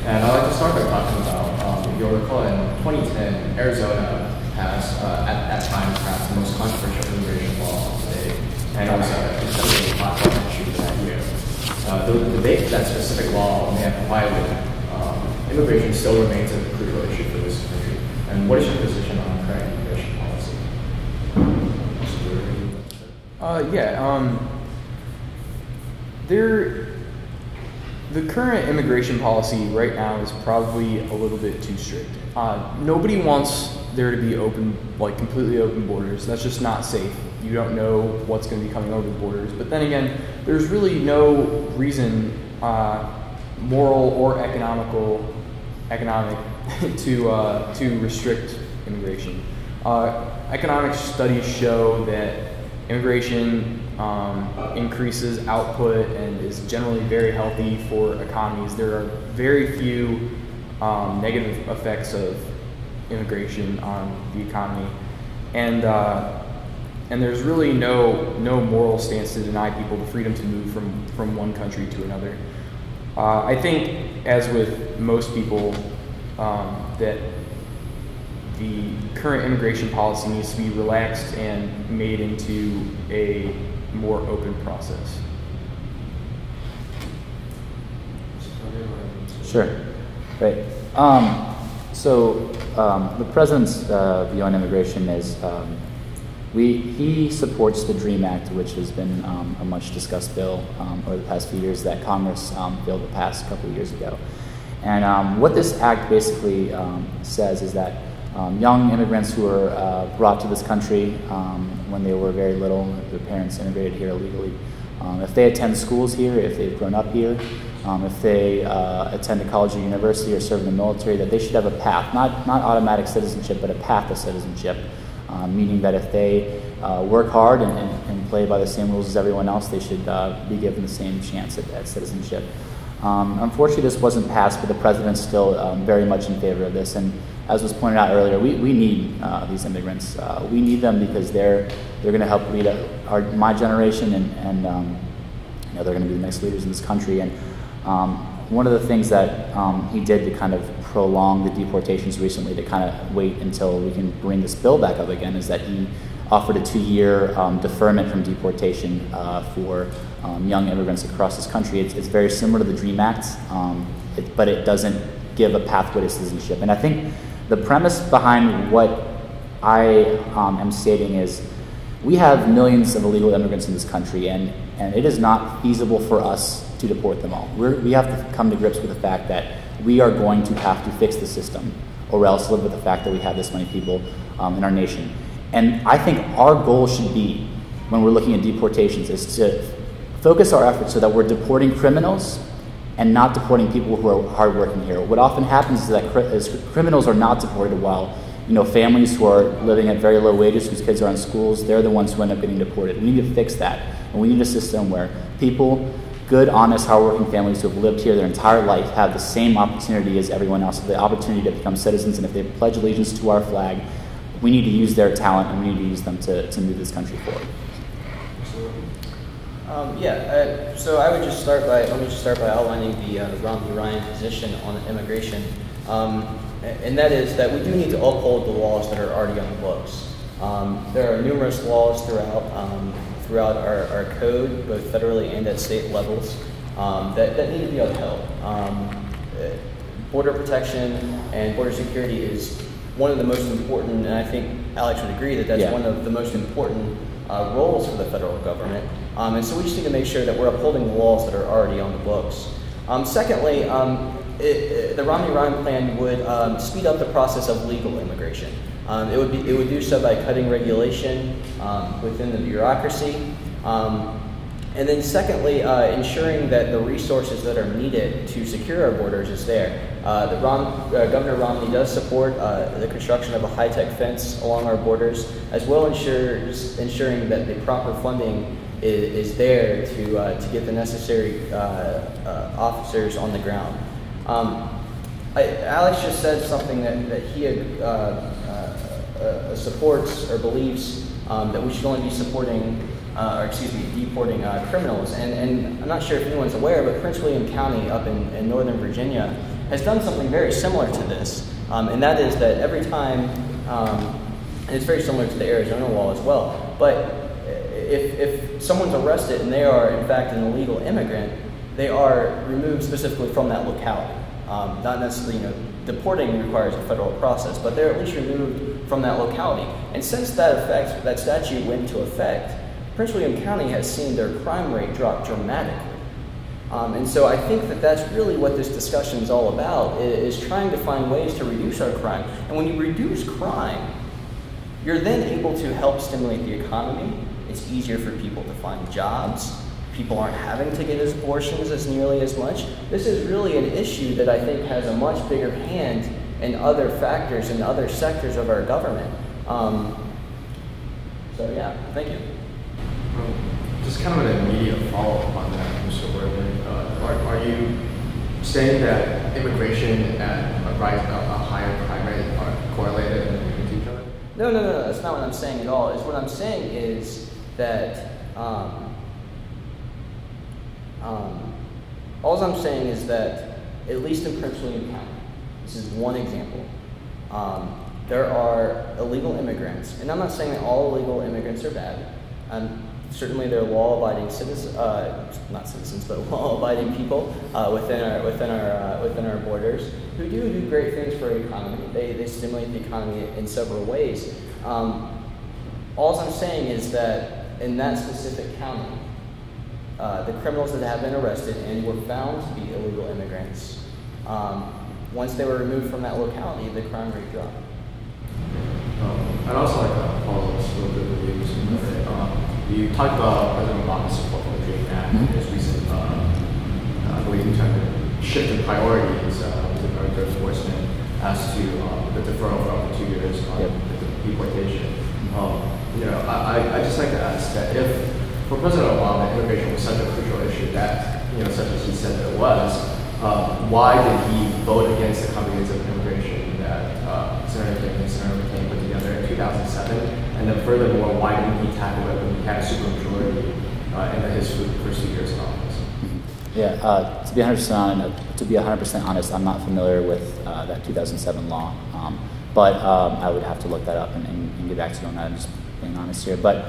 And I'd like to start by talking about, if you'll recall, in 2010, Arizona passed, at times, passed the most controversial immigration law today, and also it's a hot button issue for that year. The debate for that specific law may have provided immigration still remains a crucial issue for this country. And what is your position on current immigration policy? The current immigration policy right now is probably a little bit too strict. Nobody wants there to be completely open borders. That's just not safe. You don't know what's going to be coming over the borders. But then again, there's really no reason, moral or economic, to restrict immigration. Economic studies show that immigration increases output and is generally very healthy for economies. There are very few negative effects of immigration on the economy, and there's really no moral stance to deny people the freedom to move from one country to another. I think, as with most people, that the current immigration policy needs to be relaxed and made into a more open process. Sure. Great. The president's view on immigration is he supports the DREAM Act, which has been a much discussed bill over the past few years that Congress billed to pass a couple of years ago. And what this act basically says is that young immigrants who were brought to this country when they were very little, their parents immigrated here illegally, if they attend schools here, if they've grown up here, if they attend a college or university or serve in the military, that they should have a path, not automatic citizenship, but a path to citizenship, meaning that if they work hard and play by the same rules as everyone else, they should be given the same chance at citizenship. Unfortunately, this wasn't passed, but the president's still very much in favor of this. And as was pointed out earlier, we need these immigrants. We need them because they're going to help lead my generation, and they're going to be the next leaders in this country. And one of the things that he did to kind of prolong the deportations recently, to kind of wait until we can bring this bill back up again, is that he offered a 2-year deferment from deportation for young immigrants across this country. It's very similar to the DREAM Act, but it doesn't give a pathway to citizenship. And I think the premise behind what I am stating is we have millions of illegal immigrants in this country, and it is not feasible for us to deport them all. We have to come to grips with the fact that we are going to have to fix the system, or else live with the fact that we have this many people in our nation. And I think our goal should be, when we're looking at deportations, is to focus our efforts so that we're deporting criminals and not deporting people who are hardworking here. What often happens is that criminals are not deported, while families who are living at very low wages, whose kids are in schools, they're the ones who end up getting deported. We need to fix that, and we need a system where people, good, honest, hardworking families who have lived here their entire life, have the same opportunity as everyone else, the opportunity to become citizens, and if they pledge allegiance to our flag, we need to use their talent, and we need to use them to move this country forward. So I would just start by outlining the Romney Ryan position on immigration, and that is that we do need to uphold the laws that are already on the books. There are numerous laws throughout our code, both federally and at state levels, that need to be upheld. Border protection and border security is one of the most important, and I think Alex would agree that that's one of the most important roles for the federal government. And so we just need to make sure that we're upholding the laws that are already on the books. Secondly, the Romney Ryan plan would speed up the process of legal immigration. It would do so by cutting regulation within the bureaucracy. And then secondly, ensuring that the resources that are needed to secure our borders is there. Governor Romney does support the construction of a high-tech fence along our borders, as well ensuring that the proper funding is there to get the necessary officers on the ground. Alex just said something that he supports or believes that we should only be deporting criminals. And I'm not sure if anyone's aware, but Prince William County up in Northern Virginia has done something very similar to this, and that is that every time, and it's very similar to the Arizona law as well, but if someone's arrested and they are in fact an illegal immigrant, they are removed specifically from that locality. Not necessarily, deporting requires a federal process, but they're at least removed from that locality. And since that statute went into effect, Prince William County has seen their crime rate drop dramatically. And so I think that that's really what this discussion is all about, is trying to find ways to reduce our crime. And when you reduce crime, you're then able to help stimulate the economy. It's easier for people to find jobs. People aren't having to get abortions as nearly as much. This is really an issue that I think has a much bigger hand in other factors and other sectors of our government. So yeah, thank you. Just kind of an immediate follow-up on that, Mr. Worthing. Are you saying that immigration and a higher crime rate are correlated with each other? No, that's not what I'm saying at all. What I'm saying is that all I'm saying is that, at least in Prince William County, this is one example, there are illegal immigrants, and I'm not saying that all illegal immigrants are bad. Certainly there are law-abiding citizens, not citizens, but law-abiding people within our borders who do great things for the economy. They stimulate the economy in several ways. All I'm saying is that in that specific county, the criminals that have been arrested and were found to be illegal immigrants, once they were removed from that locality, the crime rate dropped. I'd also like to follow this a little bit with you, Mr. Murray. You talked about President Obama's support for the DREAM Act and his recent, I believe, shift in priorities with regard to enforcement as to the deferral for up to 2 years on deportation. I just like to ask that if, for President Obama, immigration was such a crucial issue that, such as he said it was, why did he vote against the comprehensive immigration that Senator King and Senator McCain put together in 2007? And then furthermore, why didn't he tackle it when he had a supermajority in his first 2 years in office? Yeah, to be 100% honest, I'm not familiar with that 2007 law, but I would have to look that up and get back to you on that. I'm just being honest here. But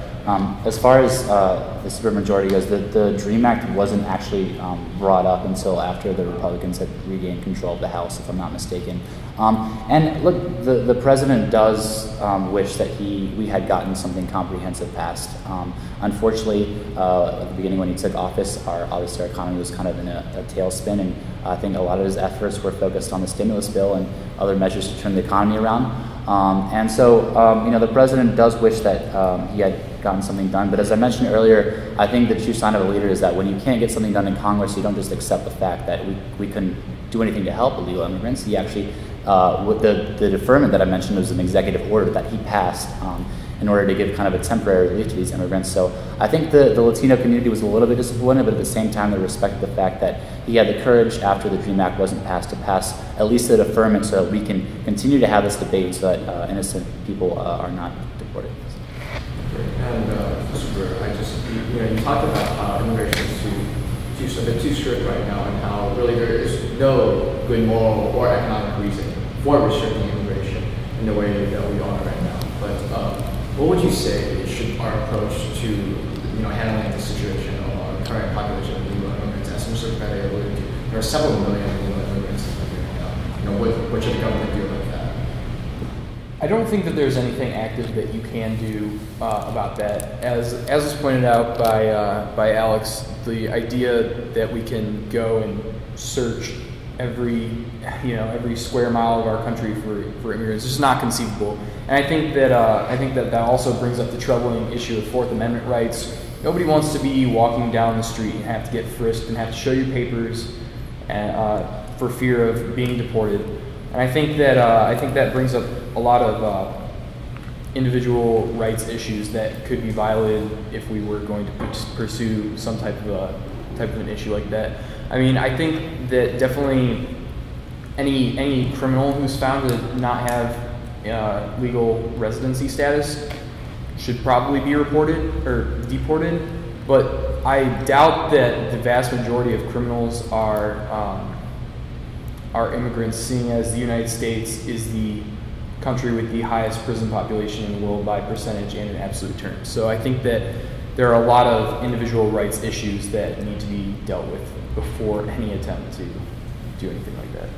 as far as the supermajority goes, the DREAM Act wasn't actually brought up until after the Republicans had regained control of the House, if I'm not mistaken. And look, the president does wish that we had gotten something comprehensive passed. Unfortunately, at the beginning when he took office, obviously our economy was kind of in a tailspin, and I think a lot of his efforts were focused on the stimulus bill and other measures to turn the economy around. And so, the president does wish that he had gotten something done. But as I mentioned earlier, I think the true sign of a leader is that when you can't get something done in Congress, you don't just accept the fact that we couldn't do anything to help illegal immigrants. He actually, with the deferment that I mentioned, was an executive order that he passed in order to give kind of a temporary relief to these immigrants. So I think the Latino community was a little bit disappointed, but at the same time they respected the fact that he had the courage, after the DREAM Act wasn't passed, to pass at least a deferment so that we can continue to have this debate so that innocent people are not deported. And Mr. Brewer, you talked about how immigration is a bit too strict right now, and how really there is no good moral or economic reason for restricting immigration in the way that we are right now. But what would you say should our approach to handling the situation of our current population of illegal immigrants? As Mr. Petty alluded to, there are several million illegal immigrants in the country right now. What should the government do about that? I don't think that there's anything active that you can do about that. As was pointed out by Alex, the idea that we can go and search every square mile of our country for immigrants is just not conceivable. And I think that also brings up the troubling issue of Fourth Amendment rights. Nobody wants to be walking down the street and have to get frisked and have to show your papers for fear of being deported. And I think that brings up a lot of individual rights issues that could be violated if we were going to pursue some type of an issue like that. I mean, I think that definitely any criminal who's found to not have legal residency status should probably be reported or deported. But I doubt that the vast majority of criminals are our immigrants, seeing as the United States is the country with the highest prison population in the world by percentage and in absolute terms. So I think that there are a lot of individual rights issues that need to be dealt with before any attempt to do anything like that.